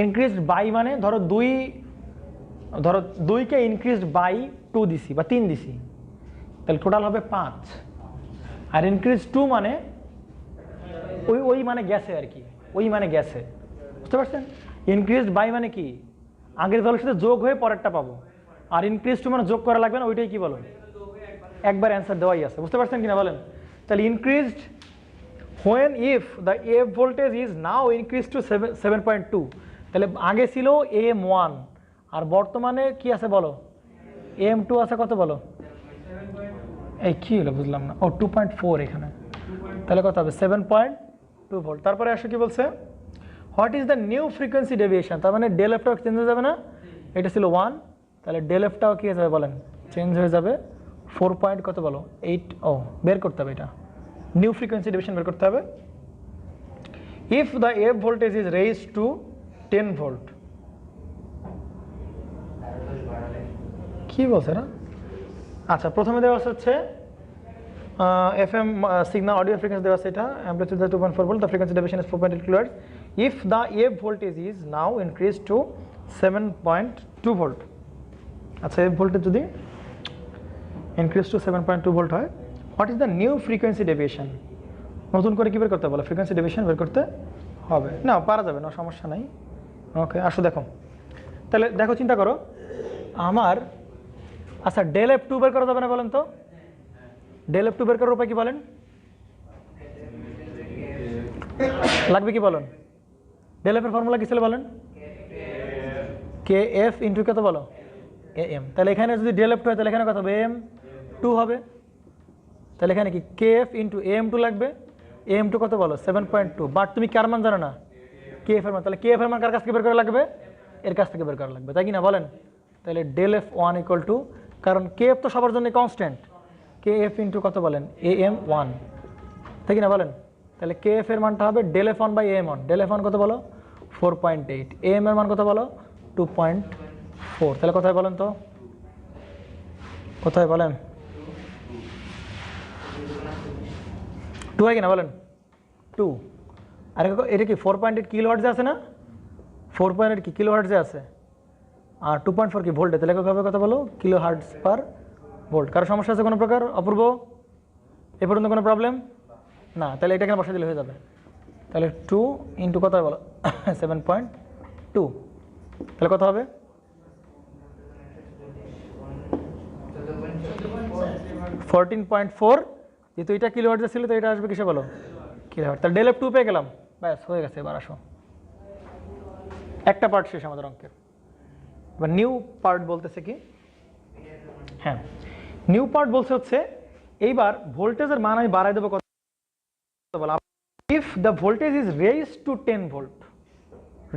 ইনক্রিজড বাই মানে ধরো 2কে ইনক্রিজড বাই 2 দিছি বা 3 দিছি, তাহলে টোটাল হবে 5। আর ইনক্রিজ 2 মানে ওই মানে গেছে আর কি, ওই মানে গেছে, বুঝতে পারছেন? ইনক্রিজড বাই মানে কি? আগের ভ্যালুর সাথে যোগ হয়ে পরেরটা পাবো। আর ইনক্রিজ 2 মানে যোগ করা লাগবে না, ওইটাই কি বলো? একবার অ্যান্সার দেওয়াই আছে, বুঝতে পারছেন কিনা বলেন? তাহলে increased when if the f voltage is now increased to 7.2, তাহলে আগে ছিল AM1 আর বর্তমানে কি আছে বলো? AM2 আছে কত বলো? এই কি হলো বুঝলাম না। ও 2.4 এখানে, তাহলে কত হবে? 7.2 ভোল্ট। তারপরে আসো কি বলছে? What is the new frequency deviation, তার মানে ডেল এফটাও চেঞ্জ হয়ে যাবে না? এটা ছিল 1, তাহলে ডেল এফটাও কি হয়ে যাবে বলেন? চেঞ্জ হয়ে যাবে 4 পয়েন্ট কত বলো? 8। ও বের করতে হবে, এটা নিউ ফ্রিকোয়েন্সি ডেভিয়েশন বের করতে হবে। If the F voltage is raise to 10 volt, কি বলছে না? আচ্ছা, প্রথমে দেওয়া হচ্ছে এফএম সিগন্যাল অডিও ফ্রিকোয়েন্সি দেওয়া আছে, এটা amplitude 2.4 volt, the frequency deviation is 4.8 kilohertz. If the F voltage is now increase to 7.2 volt. আচ্ছা, এফ ভোল্টেজ যদি ইনক্রিজ টু 7.2 ভোল্ট হয়, what is the new frequency deviation? নতুন করে কী বের করতে বলো? ফ্রিকোয়েন্সি ডেভিয়েশন বের করতে হবে। না, পারা যাবে না, সমস্যা নাই। ওকে, আসো দেখো তাহলে, দেখো চিন্তা করো আমার, আচ্ছা ডেল এফ টু বের করা যাবে না বলেন তো? ডেল এফ টু বের করার উপায় কি বলেন? লাগবে কি বলেন? ডেল এফ এর ফর্মুলা কি ছিল বলেন? কে এফ ইন্টু কত বলো? A M. তাহলে এখানে যদি ডেল এফ টু হয় তাহলে এখানে কত হবে? এম টু হবে। তাহলে এখানে কি K F into A M two লাগবে। এ এম টু কত বলো? 7.2। বাট তুমি কার মান জানো না? কে এফ এর মান। তাহলে কে এফ এর মান কার কাছ থেকে বের করা লাগবে? এর কাছ থেকে বের করা লাগবে, তাই কি না বলেন? তাহলে del F one equal to, কারণ কে এফ তো সবার জন্য কনস্ট্যান্ট, কে এফ ইন্টু কত বলেন? এ এম ওয়ান, তাই কি না বলেন? তাহলে কে এফ এর মানটা হবে del F one by A M one. Del F one কত বলো? 4.8। এ এম এর মান কত বলো? 2.4। তাহলে কোথায় বলেন তো? কোথায় বলেন? 2 হয় কিনা বলেন? 2। আর এটা কি 4.8 কিলো হার্টজে আছে না? 4.8 কি কিলো হার্টজে আছে, আর 2.4 কি ভোল্টে। তাহলে হবে কত বলো? Kilo hertz per volt. কারো সমস্যা আছে কোনো প্রকার? অপূর্ব, এ পর্যন্ত কোনো প্রবলেম না? তাহলে এটা এখানে বসা দিলে হয়ে যাবে। তাহলে 2 ইন্টু কত বলো? 7.2। তাহলে কত হবে? 14.4। যেহেতু এটা কিলো হার্টজে ছিল তো এটা আসবে কিসে বলো? Kilo hertz. তাহলে ডেল এফ টু পেয়ে গেলাম, ব্যাস হয়ে গেছে। এবার আসো, একটা পার্ট শেষ আমাদের অঙ্কের। এবার নিউ পার্ট বলতেছে কি? হ্যাঁ, নিউ পার্ট বলছে হচ্ছে এইবার ভোল্টেজের মান আমি বাড়াই দেবো কত বলো? If the voltage is raised to 10 volt.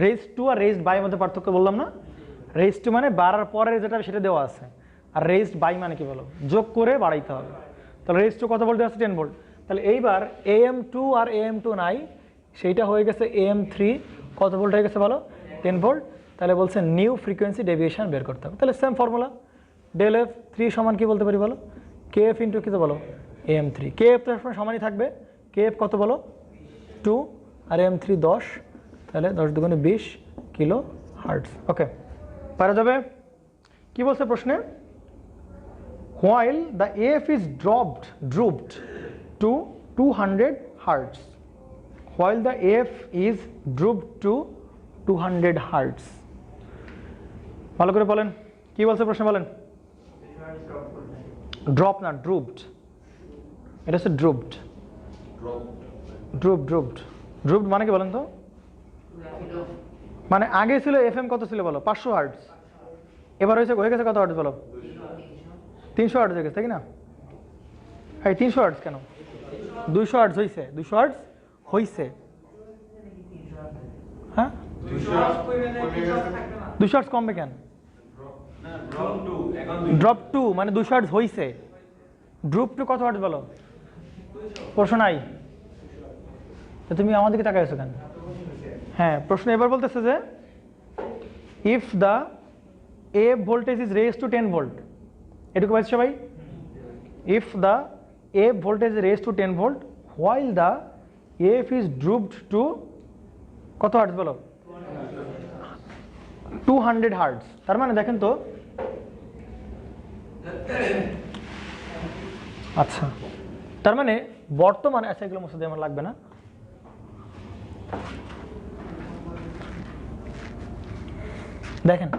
Raised to আর রেইজড বাই মধ্যে পার্থক্য বললাম না? রেইজড টু মানে বাড়ার পরে যেটা সেটা দেওয়া আছে, আর রেইজড বাই মানে কি বলো? যোগ করে বাড়াইতে হবে। তাহলে রেইজড টু কত ভোল্ট আছে? 10 ভোল্ট। তাহলে এইবার এম টু আর এম টু নাই, সেইটা হয়ে গেছে এম থ্রি। কত ভোল্ট হয়ে গেছে বলো? 10 ভোল্ট। তাহলে বলছে নিউ ফ্রিকোয়েন্সি ডেভিয়েশন বের করতে হবে। তাহলে same formula, del F three সমান কি বলতে পারি বলো? কে এফ ইন্টু কী বলো? M three. কে এফ তো সমানই থাকবে। কে এফ কত বলো? 2 আর এম থ্রি 10। তাহলে 10 দুগুণে 20 কিলো হার্টজ। ওকে, পারা যাবে? কি বলছে প্রশ্নে? While the F is drooped to 200 hertz. While the F is drooped to 200 hertz. ভালো করে বলেন, কি বলছে প্রশ্ন বলেন? ড্রপ না, drooped। এটা হচ্ছে drooped। drooped মানে কি বলেন তো? মানে আগে ছিল এফএম কত ছিল বলো? 500 হার্টজ। এবার হয়ে গেছে কত হার্টজ বলো? 300 হার্টজ হয়ে গেছে, তাই না? এই 300 হার্টজ কেন? 200 হার্টজ হয়েছে। 200 হার্টজ হয়েছে, হ্যাঁ? 200 হার্টজ কমবে কেন? ড্রপ টু মানে 200 হার্টজ হয়েছে। ড্রপ টু কত হার্টজ বলো? প্রশ্ন নাই তো তুমি আমাদেরকে তাকাইছো কেন? হ্যাঁ, প্রশ্ন এবার বলতেছে যে if the F voltage is raised to 10 volt, এটুকু পাইছো সবাই? If the F voltage is raised to 10 volt while the F is drooped to কত হার্টজ বলো? 200 হার্টজ। তার মানে দেখেন তো, আচ্ছা তার মানে বর্তমানে, আচ্ছা এগুলো মুছে দিয়ে আমার লাগবে না। দেখেন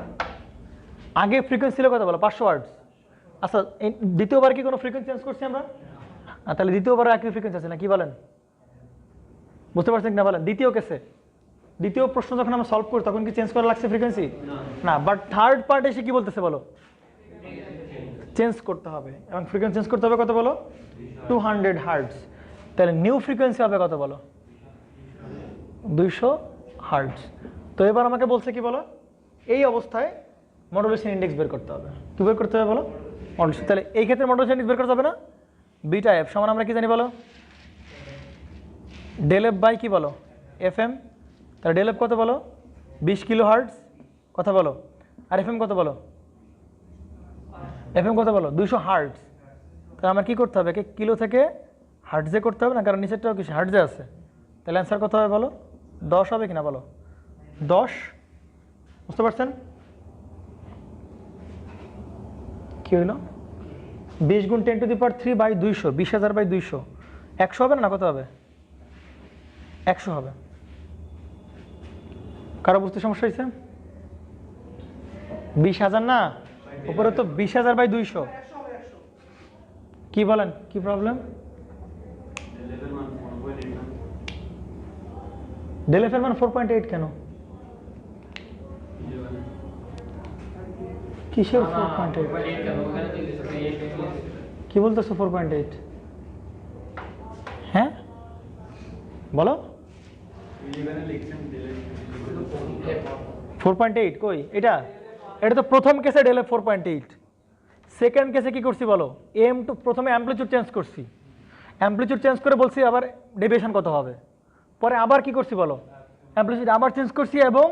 আগে ফ্রিকোয়েন্সি ছিল কত বলো? 500 হার্টজ। আচ্ছা দ্বিতীয়বার কি কোনো ফ্রিকোয়েন্সি চেঞ্জ করছি আমরা? তাহলে দ্বিতীয়বার একই ফ্রিকোয়েন্সি আছে না, কি বলেন? বুঝতে পারছেন না বলেন? দ্বিতীয় কেসে, দ্বিতীয় প্রশ্ন যখন আমরা সলভ করি তখন কি চেঞ্জ করা লাগছে ফ্রিকোয়েন্সি? না, বাট থার্ড পার্ট এসে কি বলতেছে বলো? চেঞ্জ করতে হবে, এবং ফ্রিকোয়েন্সি চেঞ্জ করতে হবে কত বলো? 200 হার্টজ। তাহলে নিউ ফ্রিকোয়েন্সি হবে কত বলো? 200 হার্টজ। তো এবার আমাকে বলছে কি বলো? এই অবস্থায় মডুলেশন ইন্ডেক্স বের করতে হবে। কি বের করতে হবে বলো? মডুলেশন। তাহলে এই ক্ষেত্রে মডুলেশন ইন্ডেক্স বের করতে হবে না? বিটা এফ সমান আমরা কি জানি বলো? ডেল এফ বাই কি বলো? F M. তাহলে ডেল এফ কত বলো? 20 কিলো হার্টজ। কথা বলো। আর এফ এম কত বলো? এফ এম কত বলো? 200 হার্টজ। তাহলে আমার কি করতে হবে? কিলো থেকে হার্টজে করতে হবে না, কারণ নিচেরটাও কিছু হার্টজে আছে। তাহলে অ্যান্সার কত হবে বলো? 10 হবে কিনা বলো? 10 বুঝতে পারছেন? কি হইল? 20 গুণ 10 to the power 3 by 200, 20,000 by 200, 100 হবে না? কত হবে? 100 হবে। কারো বুঝতে সমস্যা হয়েছে? 20,000 না, উপরে তো 20,000 বাই 200। কি বলেন, কি প্রবলেম? ডেল এফ এর মান 4.8 কেন? কিসের 4.8? কি বলতেছো 4.8? হ্যাঁ বলো। 4.8 কই? এটা তো প্রথম কেসে ডেল এফ 4.8। সেকেন্ড কেসে কি করছি বলো? এম টু প্রথমে অ্যাম্পলিটিউড চেঞ্জ করছি, অ্যাম্পলিটিউড চেঞ্জ করে বলছি আবার ডেভিয়েশন কত হবে। পরে আবার কি করছি বলো? অ্যাম্পলিটিউড আবার চেঞ্জ করছি এবং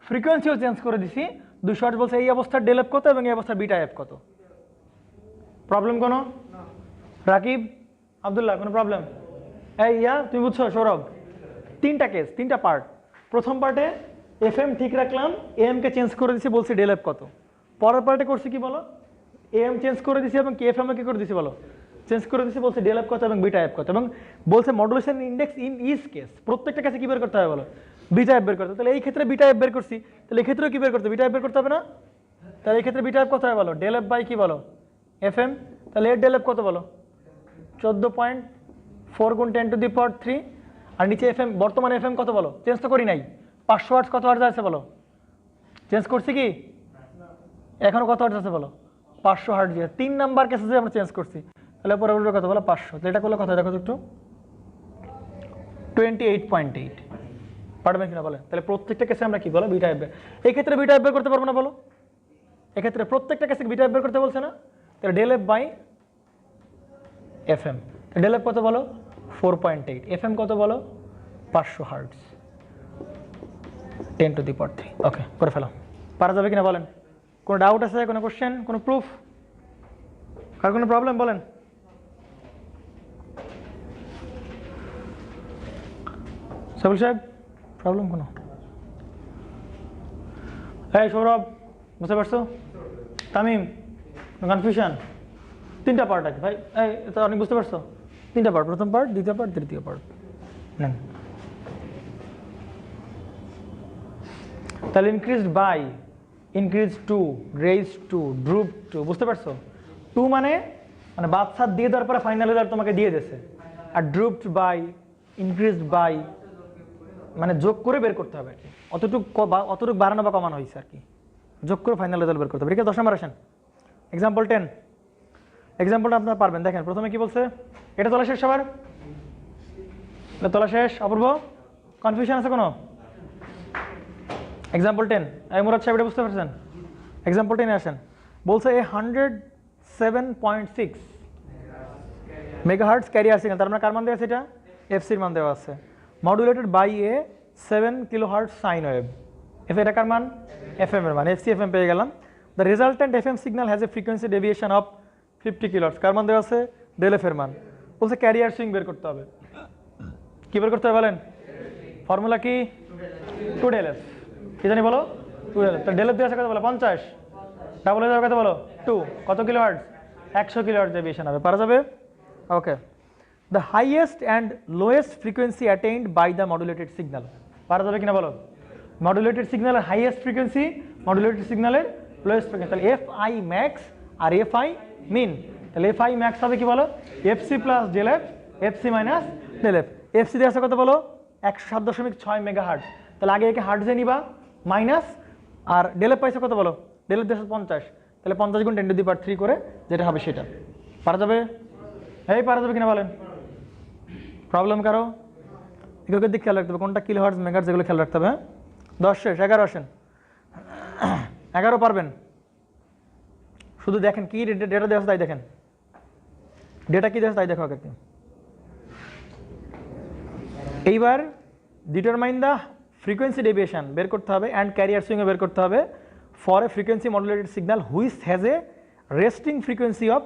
ফ্রিকোয়েন্সিও চেঞ্জ করে দিছি। 200 বলছে এই অবস্থার ডেল এফ কত এবং এই অবস্থার বিটা এফ কত। প্রবলেম কোনো? রাকিব, আব্দুল্লাহ, কোনো প্রবলেম? এই ইয়া তুমি বুঝছো? সৌরভ, 3টা কেস, 3টা পার্ট। প্রথম পার্টে এফ এম ঠিক রাখলাম, এম কে চেঞ্জ করে দিছি, বলছি ডেল এফ কত। পরের পার্টে করছি কি বলো? এম চেঞ্জ করে দিছি এবং কে এফ এম কি করে দিছি বলো? চেঞ্জ করে দিছি, বলছে ডেল এফ কত এবং বিটা এফ কত, এবং বলছে modulation index in is case. প্রত্যেকটা কেসে কি বের করতে হবে বলো? বিটা এফ বের করতে। তাহলে এই ক্ষেত্রে বিটা এফ বের করছি, তাহলে এই ক্ষেত্রেও কি বের করতে? বিটা এফ বের করতে হবে না? তাহলে এই ক্ষেত্রে বিটা এফ কত হয় বলো? ডেল এফ বাই কি বলো? F M. তাহলে এর ডেল এফ কত বলো? 14.4 গুণ 10 টু দি পাওয়ার 3। আর নিচে এফ এম, বর্তমানে এফ এম কত বলো? চেঞ্জ তো করি নাই। 500 ওয়াটস কত ওয়াটস আছে বলো? চেঞ্জ করছি কি? এখনো কত ওয়াটস আছে বলো? 500 হার্টজ। 3 নাম্বার কেসে আমরা চেঞ্জ করছি, তাহলে পরে বলবে কত বলো? 500। তো এটা করলে কথা দেখো তো একটু, 28.8 পারবেন কিনা বলেন? তাহলে প্রত্যেকটা কেসে আমরা কি বলো? Beta F. এই ক্ষেত্রে বিটা এফ বের করতে পারবো না বলো? এক্ষেত্রে প্রত্যেকটা কেসে বিটা এফ বের করতে বলছে না? তাহলে del F by F M. Del F কত বলো? 4.8। এফ এম কত বলো? 500 হার্টজ, 10 টু দি পাওয়ার 3। ওকে, করে ফেলো। পারা যাবে কিনা বলেন? কোনো ডাউট আছে? কোনো কোশ্চেন? কোনো প্রুফ? কার কোনো প্রবলেম বলেন? সাবিল সাহেব, প্রবলেম কোনো? এই সৌরভ, বুঝতে পারছো? তামিম, কনফিউশন? 3টা পার্ট আছে ভাই, এই তো অনেক বুঝতে পারছো? 3টা পার্ট, প্রথম পার্ট, দ্বিতীয় পার্ট, তৃতীয় পার্ট। নেন তাহলে increased by, increase to, raise to, droop to. বুঝতে পারছো? 2 মানে বাদশাহ দিয়ে দেওয়ার পরে ফাইনাল রেজাল্ট তোমাকে দিয়ে দিয়েছে। আর ড্রুপড বাই, ইনক্রিজড বাই মানে যোগ করে বের করতে হবে আর কি। অতটুকু বাড়ানো বা কমানো হয়েছে আর কি, যোগ করে ফাইনাল রেজাল্ট বের করতে হবে। ঠিক আছে, 10 নম্বর আসেন। এক্সাম্পল 10। এক্সাম্পলটা আপনারা পারবেন। দেখেন প্রথমে কি বলছে? এটা তোলা শেষ সবার? এটা তোলা শেষ? অপূর্ব, কনফিউশন আছে কোনো? এক্সাম্পল 10, এই মুরাদ সাহেব এটা বুঝতে পারছেন? এক্সাম্পল 10 আসেন। বলছে এ 107.6 মেগাহার্টজ ক্যারিয়ার সিগন্যাল, তার মানে কার মান দেওয়া আছে? এটা এফসির মান দেওয়া আছে। Modulated by a 7 kilohertz sine wave. F এটা কার মান? এফ এম এর মান। এফসি এফ এম পেয়ে গেলাম। The resultant F M signal has a frequency deviation of 50 kilohertz. কার মান দেওয়া আছে? ডেল এফ এর মান। বলছে ক্যারিয়ার সুইং বের করতে হবে। কি বের করতে হবে বলেন? ফর্মুলা কি? 2 ডেল এফ। কি জানি বলো? 2 ডেল এফ। তো ডেল এফ দেওয়া আছে কত বলো? 50। ডাবল হয়ে যাবে কত বলো? 2। কত কিলোহার্টজ? 100 কিলোহার্টজ ডেভিয়েশন হবে। পারা যাবে? ওকে। The highest and lowest frequency attained by the modulated signal. পারা যাবে কিনা বলো? মডুলেটেড সিগন্যালের হাইয়েস্ট ফ্রিকোয়েন্সি, মডুলেটেড সিগন্যালের লোয়েস্ট ফ্রিকোয়েন্সি। তাহলে এফ আই ম্যাক্স আর এফ আই মিন। তাহলে এফ আই ম্যাক্স হবে কি বলো? FC plus del F, FC minus del F. FC দিয়ে আছে কত বলো? 107.6 মেগাহার্টজ। তাহলে আগে একে হার্টজে নিবা, মাইনাস, আর ডেল এফ পাইছে কত বলো? ডেল এফ দিয়েছে 50। তাহলে 50 গুণ 10 টু দি পাওয়ার 3 করে যেটা হবে সেটা। পারা যাবে? এই পারা যাবে কিনা বলেন? প্রবলেম কারো? এগুলোকে দিক খেয়াল রাখতে হবে, কোনটা কিলোহার্টজ মেগাহার্টজ এগুলো খেয়াল রাখতে হবে। 10 শেষ, 11 আসেন। 11 পারবেন? শুধু দেখেন কি ডেটা দেওয়া আছে তাই দেখেন। ডেটা কি দেওয়া আছে তাই দেখো আগে। এইবার ডিটারমাইন দ্য ফ্রিকোয়েন্সি ডেভিয়েশন বের করতে হবে অ্যান্ড ক্যারিয়ার সুইংও বের করতে হবে for a frequency modulated signal which has a resting frequency of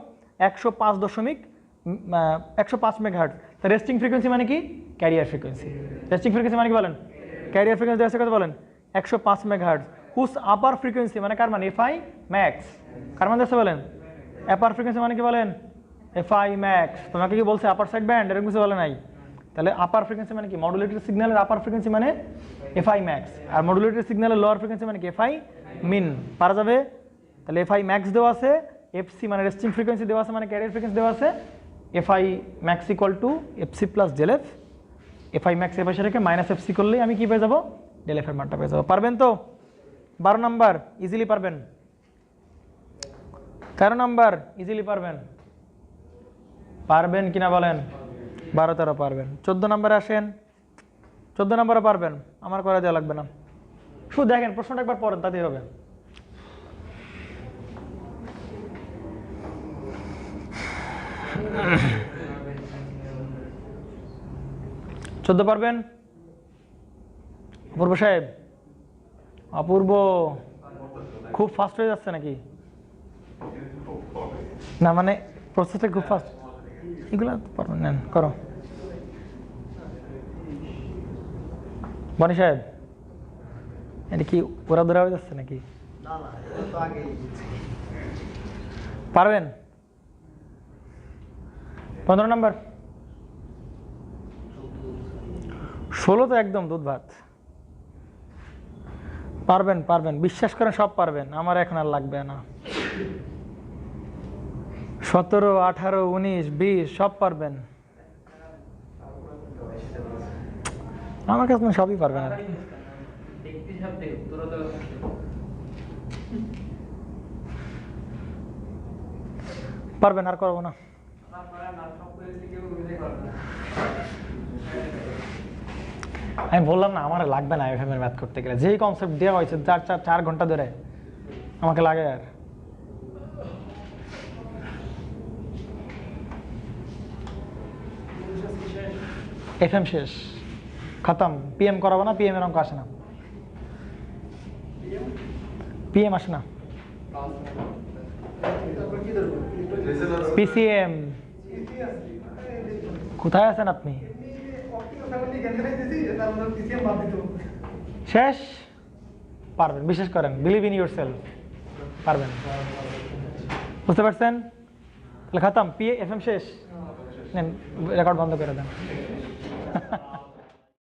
105 megahertz. তা রেস্টিং ফ্রিকোয়েন্সি মানে কি? Career frequency. রেস্টিং ফ্রিকোয়েন্সি মানে কি বলেন? ক্যারিয়ার ফ্রিকোয়েন্সি দেওয়া আছে কত বলেন 105 মেগাহার্টজ হুস আপার ফ্রিকোয়েন্সি মানে কার মান এফআই ম্যাক্স কার মান দেওয়া আছে বলেন আপার ফ্রিকোয়েন্সি মানে কি বলেন এফআই ম্যাক্স তোমাকে কি বলছে আপার সাইড ব্যান্ড এরকম কিছু বলে নাই তাহলে আপার ফ্রিকোয়েন্সি মানে কি মডুলেটেড সিগন্যালের আপার ফ্রিকোয়েন্সি মানে এফআই ম্যাক্স আর মডুলেটেড সিগন্যালের লোয়ার ফ্রিকোয়েন্সি মানে কি এফআই মিন পারা যাবে তাহলে এফআই ম্যাক্স দেওয়া আছে এফসি মানে রেস্টিং ফ্রিকোয়েন্সি দেওয়া আছে মানে ক্যারিয়ার ফ্রিকোয়েন্সি দেওয়া আছে FI max equal to FC plus del F FI max এ পাশে রেখে মাইনাস এফসি করলেই আমি কি পেয়ে যাবো ডেলএফ এর মানটা পেয়ে যাবো পারবেন তো 12 নাম্বার ইজিলি পারবেন 13 নাম্বার ইজিলি পারবেন পারবেন কিনা বলেন 12 13 পারবেন 14 নম্বরে আসেন 14 নম্বরে পারবেন আমার করে দেওয়া লাগবে না শুধু দেখেন প্রশ্নটা একবার পড়েন তাতেই হবে চোদ্দ পারবেন অপূর্ব সাহেব অপূর্ব খুব ফাস্ট হয়ে যাচ্ছে নাকি না মানে প্রসেসটা খুব ফাস্ট এগুলো পারবেন নেন করো বনি সাহেব এটা কি ওরা ধরা হয়ে যাচ্ছে নাকি পারবেন 15 নম্বর 16 তো একদম দুধ ভাত পারবেন পারবেন বিশ্বাস করেন সব পারবেন আমার এখন আর লাগবে না 17 18 19 20 সব পারবেন আমার কাছে সবই পারবেন আর পারবেন আর করবো না আমি বললাম না আমার লাগবে না এফএম এর ম্যাথ করতে গেলে যেই কনসেপ্ট দেওয়া হয়েছে 4 ঘন্টা ধরে আমাকে লাগে আর এফএম শেষ খতম পিএম করাবো না পিএম এর অঙ্ক আসে না পিএম আসে না পিসিএম কোথায় আছেন আপনি শেষ পারবেন বিশ্বাস করেন বিলিভ ইন ইউর সেলফ পারবেন বুঝতে পারছেন তাহলে খতম পিএ এফএম শেষ নেন রেকর্ড বন্ধ করে দেন